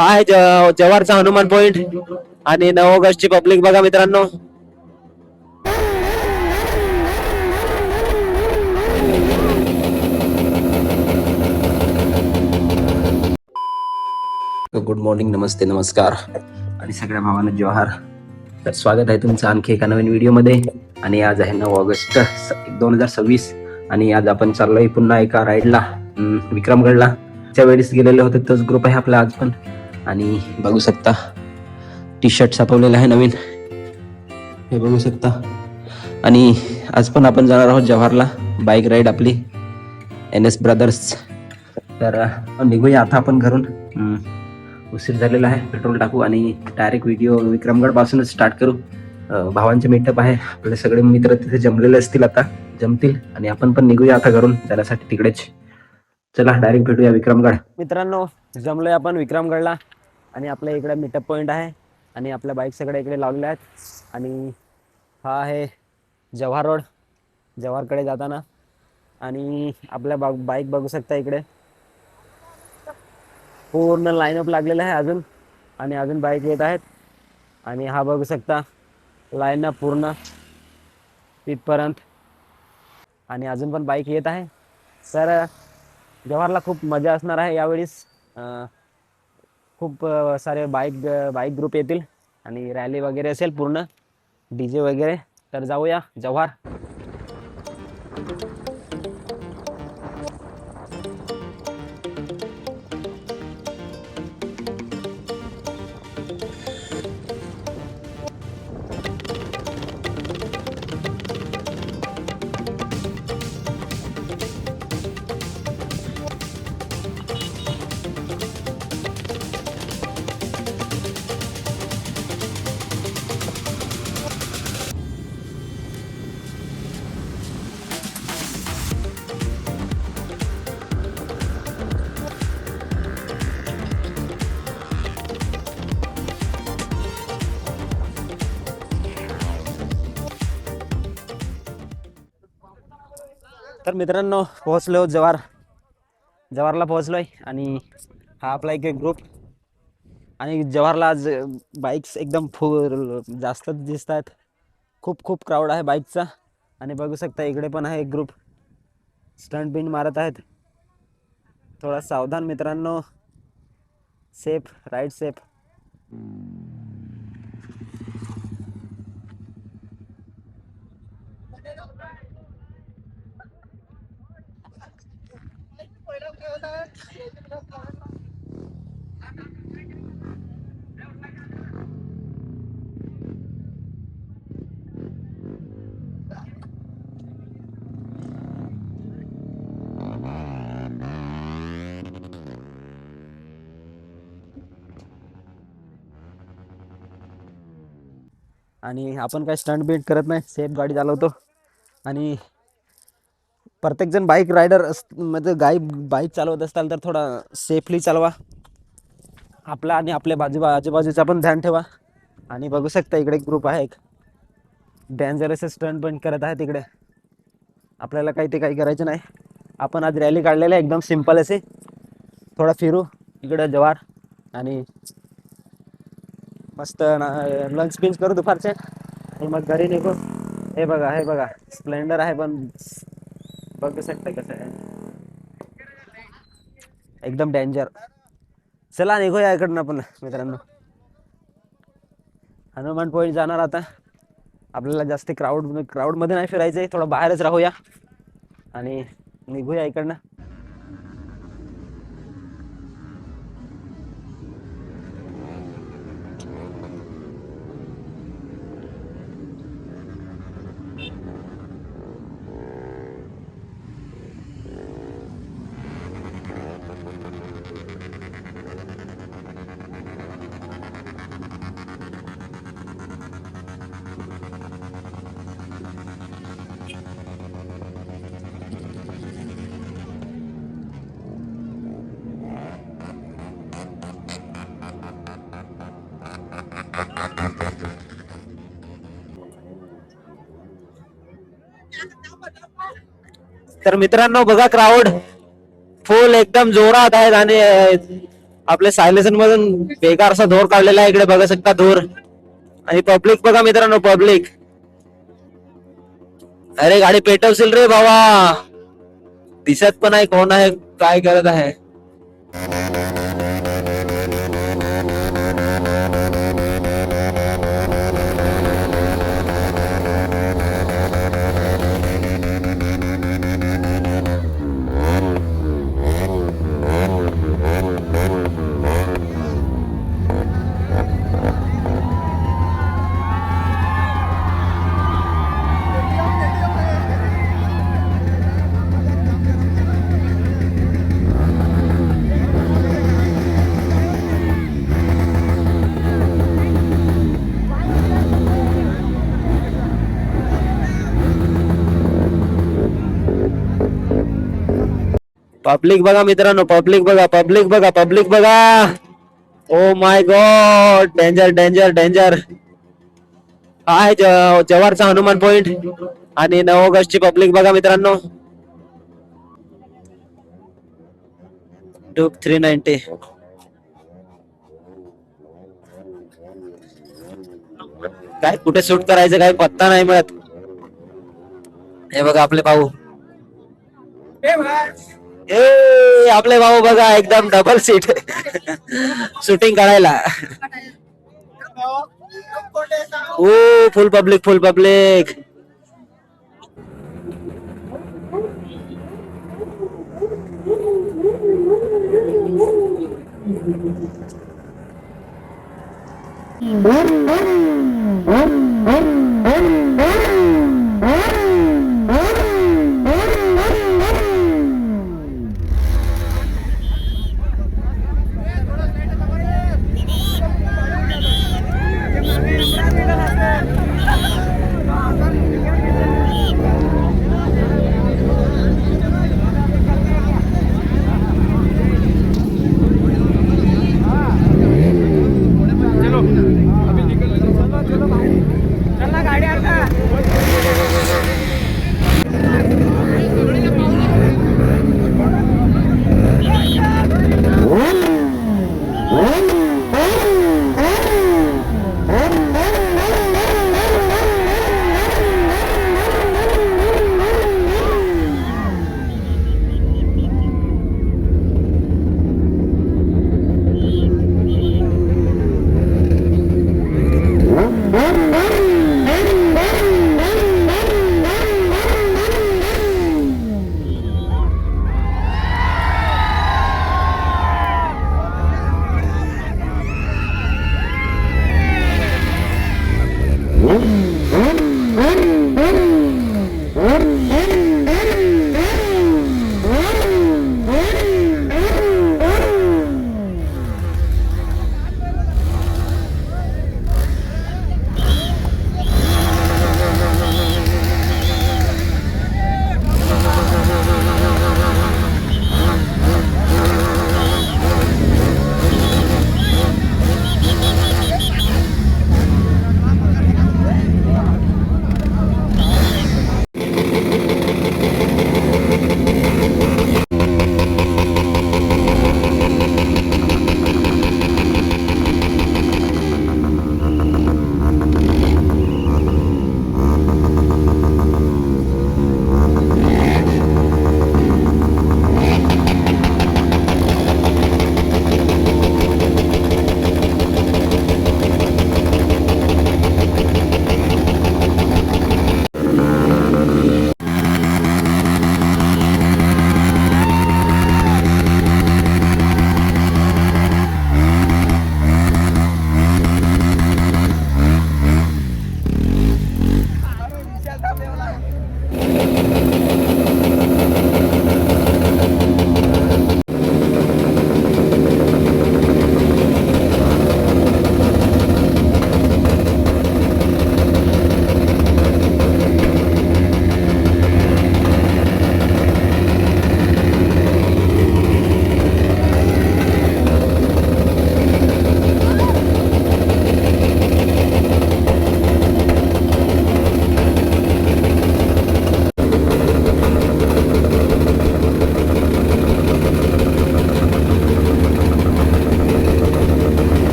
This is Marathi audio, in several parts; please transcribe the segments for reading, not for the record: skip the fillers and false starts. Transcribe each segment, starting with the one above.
हा आहे जव्हारचा हनुमान पॉइंट आणि 9 ऑगस्टची पब्लिक बघा मित्रांनो. गुड मॉर्निंग, नमस्ते, नमस्कार आणि सगळ्या भावांना जोहार. तर स्वागत आहे तुमचं आणखी एका नवीन व्हिडिओमध्ये. आणि आज आहे 9 ऑगस्ट 2026 आणि आज आपण चाललोय पुन्हा एका राईडला विक्रमगडला. त्यावेळेस गेलेले होते तोच ग्रुप आहे आपला आज पण. आणि बघू शकता टी शर्ट छापवलेला आहे नवीन, हे बघू शकता. आणि आज पण आपण जाणार आहोत जव्हारला, बाईक राईड आपली NS ब्रदर्स. तर निघूया आता आपण घरून. उशीर झालेला आहे, पेट्रोल टाकू आणि डायरेक्ट व्हिडिओ विक्रमगड पासूनच स्टार्ट करू. भावांचे मीटअप आहे, आपले सगळे मित्र तिथे जमलेले असतील, आता जमतील आणि आपण पण निघूया आता घरून जाण्यासाठी तिकडेच. चला डायरेक्ट भेटूया विक्रमगड. मित्रांनो, जमलोय आपण विक्रमगडला आणि आपल्या इकडे मीटअप पॉइंट आहे आणि आपल्या बाईक सगळ्या इकडे लावलेल्या आहेत. आणि हा आहे जव्हार रोड, जव्हारकडे जाताना. आणि आपल्या बाईक बघू शकता इकडे पूर्ण लाईनअप लागलेला आहे अजून, आणि अजून बाईक येत आहेत. आणि हा बघू शकता लाईनअप पूर्ण तिथपर्यंत, आणि अजून पण बाईक येत आहे. तर जव्हारला खूप मजा असणार आहे यावेळेस. खूप सारे बाईक ग्रुप येतील आणि रॅली वगैरे असेल, पूर्ण DJ वगैरे. तर जाऊया जव्हार. तर मित्रांनो, पोहोचलो जव्हारला पोहोचलोय. आणि हा आपला एक ग्रुप. आणि जव्हारला आज बाईक्स एकदम जास्त दिसत आहेत. खूप क्राऊड आहे बाईकचा. आणि बघू शकता इकडे पण आहे एक ग्रुप, स्टंट बिन मारत आहेत. थोडा सावधान मित्रांनो, सेफ राईड, सेफ. आणि आपण काय स्टंट बीट करत नाही, सेफ गाडी चालवतो. आणि प्रत्येकजण बाईक रायडर म्हणजे बाईक चालवत असताल तर थोडा सेफली चालवा. आपला आणि आपल्या आजूबाजूचा पण ध्यान ठेवा. आणि बघू शकता इकडे एक ग्रुप आहे, एक डेंजरस स्टंट पण करत आहे तिकडे. आपल्याला काही करायचं नाही. आपण आज रॅली काढलेली आहे एकदम सिंपल असे. थोडा फिरू इकडे जव्हार आणि मस्त लंच पिंच करू दुपारचे आणि मग घरी निघू. हे बघा स्प्लेंडर आहे, पण बघू शकता कसं आहे, एकदम डेंजर. चला निघूया इकडनं आपण मित्रांनो. हनुमान पॉइंट जाणार आता. आपल्याला जास्त क्राऊडमध्ये नाही फिरायचंय, थोडं बाहेरच राहूया आणि निघूया इकडनं. तर मित्रांनो बघा, क्राऊड फुल एकदम जोरात आहेत. आणि आपल्या सायलेशन मधून बेकार असा धूर काढलेला आहे. इकडे बघू शकता धूर. आणि पब्लिक बघा मित्रांनो, पब्लिक. अरे गाडी पेटवशील रे बाबा. दिसत पण आहे कोण आहे, काय करत आहे. पब्लिक बघा मित्रांनो, पब्लिक बघा, पब्लिक बघा, पब्लिक बघा. Oh my God, danger danger danger. आहे जव्हारचा हनुमान पॉइंट आणि 9 ऑगस्टची पब्लिक बघा मित्रांनो. डूक 390. काय कुठे शूट करायचं काय पत्ता नाही मिळत. हे बघा आपले भाऊ. आपले भाऊ बघा एकदम डबल सीट शूटिंग करायला. ओ फुल पब्लिक, फुल पब्लिक.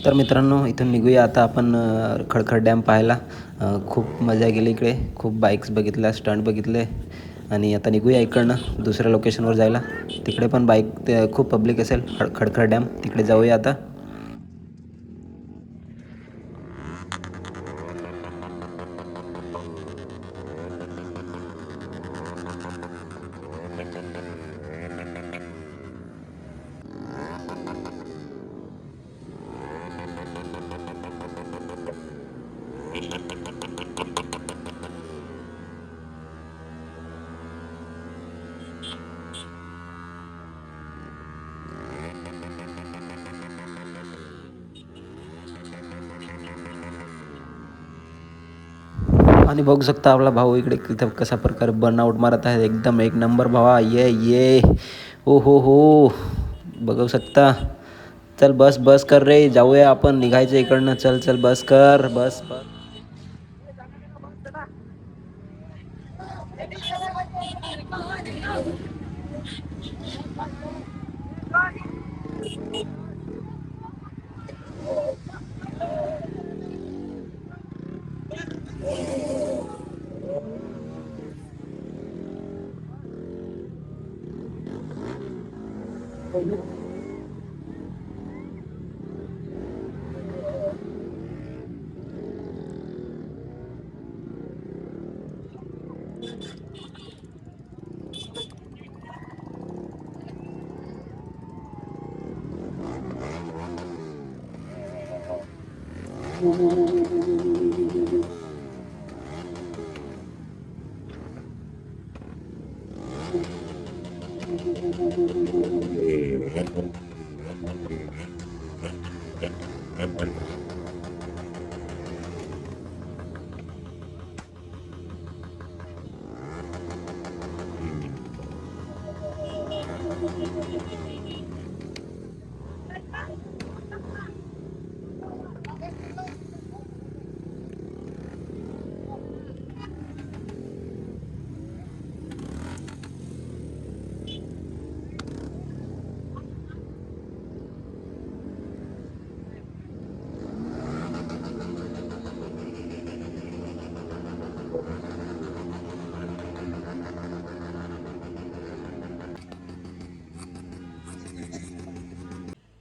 तर मित्रांनो, इथून निघूया आता आपण खडखड डॅम पाहायला. खूप मजा गेली इकडे, खूप बाईक्स बघितल्या, स्टंट बघितले आणि आता निघूया इकडनं दुसऱ्या लोकेशनवर जायला. तिकडे पण बाईक खूप पब्लिक असेल. खडखड डॅम तिकडे जाऊया आता. आणि बघू शकता आपला भाऊ इकडे तिथं कशा प्रकारे बर्नआउट मारत आहे. एकदम एक नंबर भावा. ये ओ हो बघू शकता. चल बस बस कर रे, जाऊया आपण, निघायचं इकडनं. चल चल बस कर, बस बस.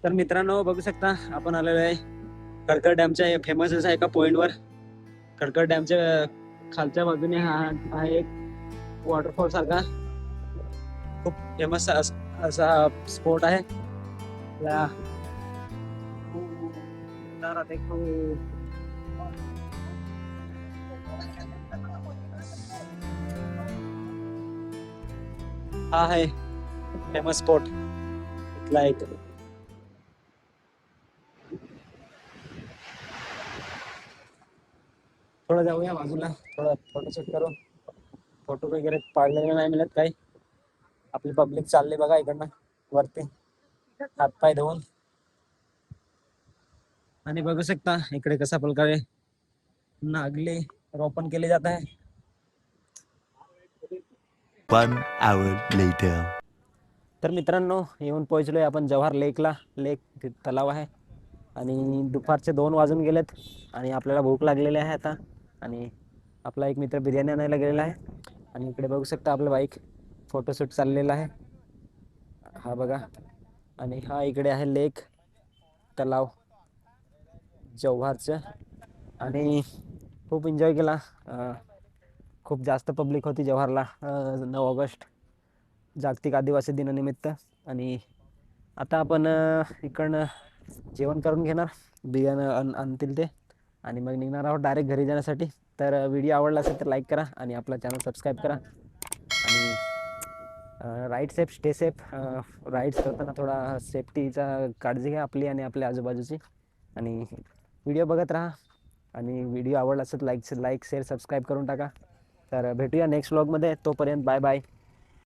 तर मित्रांनो, बघू शकता आपण आलेलो आहे खडखड डॅमच्या फेमस असा एका पॉइंटवर. खडखड डॅमच्या खालच्या बाजूने हा आहे एक वॉटरफॉल सारखा खूप फेमस असा स्पॉट आहे. हा आहे फेमस स्पॉट इथला एक. थोडं जाऊया बाजूला, थोडं फोटोशूट करू. फोटो वगैरे पाडलेले नाही मिळत काही. आपली पब्लिक चालली बघा इकडनं वरती हातपाय धुवून. आणि बघू शकता इकडे कशा प्रकारे नागले रोपण केले जात आहे. 1 hour later. तर मित्रांनो, येऊन पोहोचलोय आपण जव्हार लेकला. लेक तलाव आहे आणि दुपारचे 2 वाजून गेलेत आणि आपल्याला भूक लागलेली आहे आता. आणि आपला एक मित्र बिर्याणी आणायला गेलेला आहे. आणि इकडे बघू शकता आपलं बाईक फोटोशूट चाललेला आहे, हा बघा. आणि हा इकडे आहे लेक तलाव जव्हारचं. आणि खूप एन्जॉय केला. खूप जास्त पब्लिक होती जव्हारला 9 ऑगस्ट जागतिक आदिवासी दिनानिमित्त. आणि आता आपण इकडनं जेवण करून घेणार, बिर्याणी आणतील ते, आणि मग निघणार आहोत डायरेक्ट घरी जाण्यासाठी. तर व्हिडिओ आवडला असेल तर लाईक करा आणि आपला चॅनल सबस्क्राईब करा. आणि ride safe, stay safe. Rides करताना थोडा सेफ्टीचा काळजी घ्या आपली आणि आपल्या आजूबाजूची. आणि व्हिडिओ बघत राहा. आणि व्हिडिओ आवडला असेल लाईक शेअर सबस्क्राईब करून टाका. तर भेटूया नेक्स्ट व्लॉगमध्ये. तोपर्यंत बाय बाय.